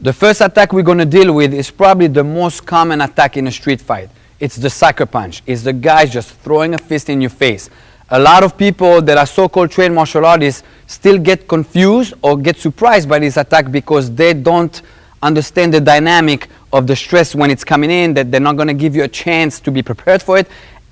The first attack we're going to deal with is probably the most common attack in a street fight. It's the sucker punch. It's the guy just throwing a fist in your face. A lot of people that are so-called trained martial artists still get confused or get surprised by this attack because they don't understand the dynamic of the stress when it's coming in, that they're not going to give you a chance to be prepared for it,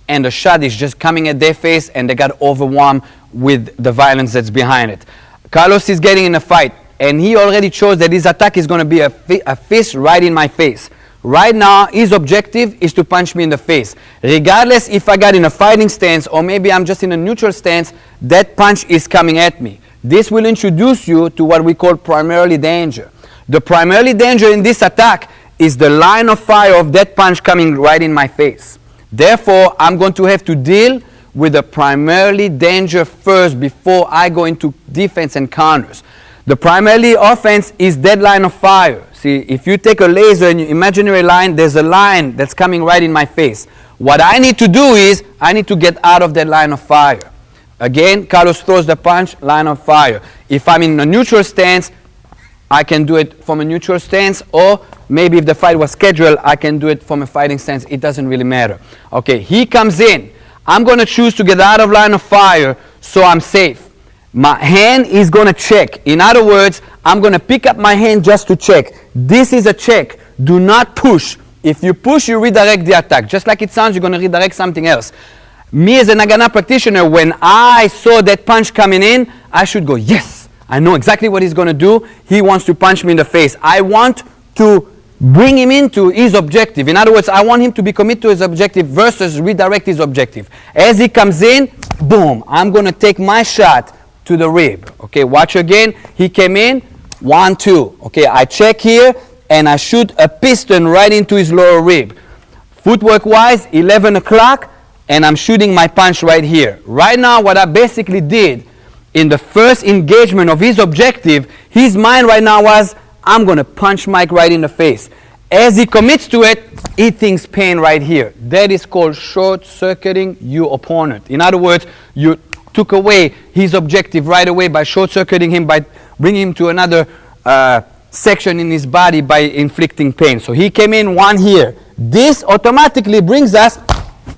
and the shot is just coming at their face and they got overwhelmed with the violence that's behind it. Carlos is getting in a fight, and he already chose that his attack is going to be a fist right in my face. Right now, his objective is to punch me in the face. Regardless if I got in a fighting stance or maybe I'm just in a neutral stance, that punch is coming at me. This will introduce you to what we call primarily danger. The primarily danger in this attack is the line of fire of that punch coming right in my face. Therefore, I'm going to have to deal with the primarily danger first before I go into defense and counters. The primarily offense is that line of fire. See, if you take a laser in your imaginary line, there's a line that's coming right in my face. What I need to do is, I need to get out of that line of fire. Again, Carlos throws the punch, line of fire. If I'm in a neutral stance, I can do it from a neutral stance, or maybe if the fight was scheduled, I can do it from a fighting stance. It doesn't really matter. Okay, he comes in. I'm going to choose to get out of line of fire so I'm safe. My hand is going to check. In other words, I'm going to pick up my hand just to check. This is a check. Do not push. If you push, you redirect the attack. Just like it sounds, you're going to redirect something else. Me as a Nagana practitioner, when I saw that punch coming in, I should go, yes, I know exactly what he's going to do. He wants to punch me in the face. I want to bring him into his objective. In other words, I want him to be committed to his objective versus redirect his objective. As he comes in, boom, I'm going to take my shot to the rib. Okay, watch again. He came in, 1, 2. Okay, I check here and I shoot a piston right into his lower rib. Footwork wise, 11 o'clock, and I'm shooting my punch right here. Right now, what I basically did in the first engagement of his objective, his mind right now was, I'm going to punch Mike right in the face. As he commits to it, he thinks pain right here. That is called short-circuiting your opponent. In other words, you took away his objective right away by short-circuiting him, by bringing him to another section in his body by inflicting pain. So he came in 1 here. This automatically brings us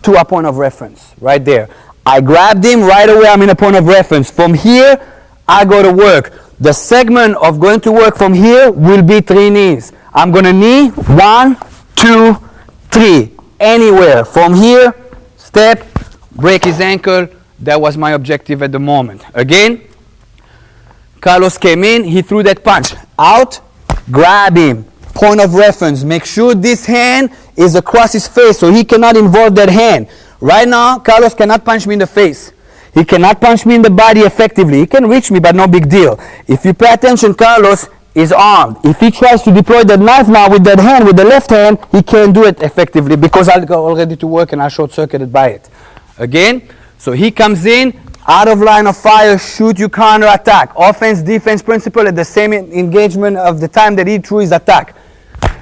to a point of reference right there. I grabbed him right away. I'm in a point of reference. From here, I go to work. The segment of going to work from here will be 3 knees. I'm going to knee 1, 2, 3. Anywhere. From here, step, break his ankle. That was my objective at the moment. Again, Carlos came in. He threw that punch. Out, grab him. Point of reference. Make sure this hand is across his face so he cannot involve that hand. Right now, Carlos cannot punch me in the face. He cannot punch me in the body effectively. He can reach me, but no big deal. If you pay attention, Carlos is armed. If he tries to deploy that knife now with that hand, with the left hand, he can't do it effectively because I'll go already to work and I'll short-circuited by it. Again, so he comes in, out of line of fire, shoot, you counter attack. Offense, defense principle at the same engagement of the time that he threw his attack.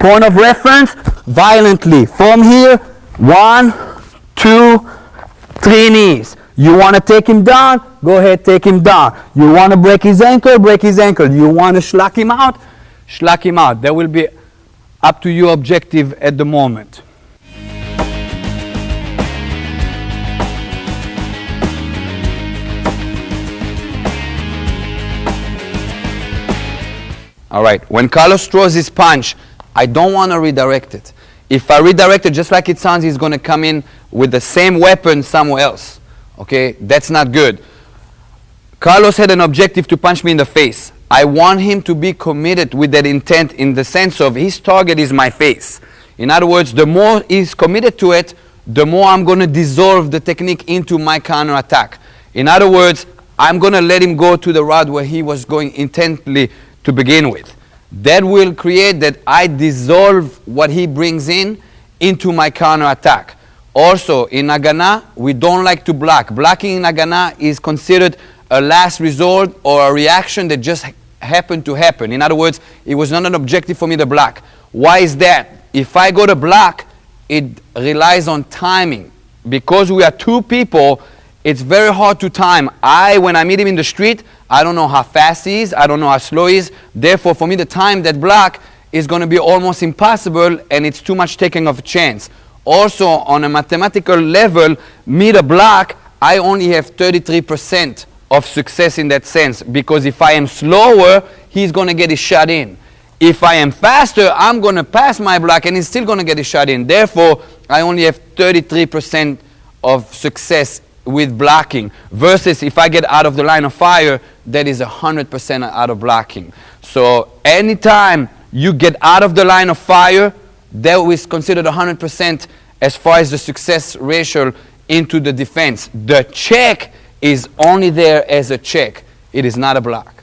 Point of reference, violently. From here, 1, 2, 3 knees. You want to take him down? Go ahead, take him down. You want to break his ankle? Break his ankle. You want to schlag him out? Schlag him out. That will be up to your objective at the moment. All right, when Carlos throws his punch, I don't want to redirect it. If I redirect it just like it sounds, he's going to come in with the same weapon somewhere else. Okay, that's not good. Carlos had an objective to punch me in the face. I want him to be committed with that intent in the sense of his target is my face. In other words, the more he's committed to it, the more I'm going to dissolve the technique into my counter attack. In other words, I'm going to let him go to the route where he was going intently to begin with. That will create that I dissolve what he brings in into my counter attack. Also, in Nagana, we don't like to block. Blocking in Nagana is considered a last resort or a reaction that just happened to happen. In other words, it was not an objective for me to block. Why is that? If I go to block, it relies on timing. Because we are 2 people, it's very hard to time. When I meet him in the street, I don't know how fast he is, I don't know how slow he is. Therefore, for me to time that block is going to be almost impossible, and it's too much taking of a chance. Also, on a mathematical level, me the block, I only have 33% of success in that sense, because if I am slower, he's going to get his shot in. If I am faster, I'm going to pass my block and he's still going to get his shot in. Therefore, I only have 33% of success with blocking, versus if I get out of the line of fire, that is 100% out of blocking. So anytime you get out of the line of fire, that is considered 100% as far as the success ratio into the defense. The check is only there as a check. It is not a block.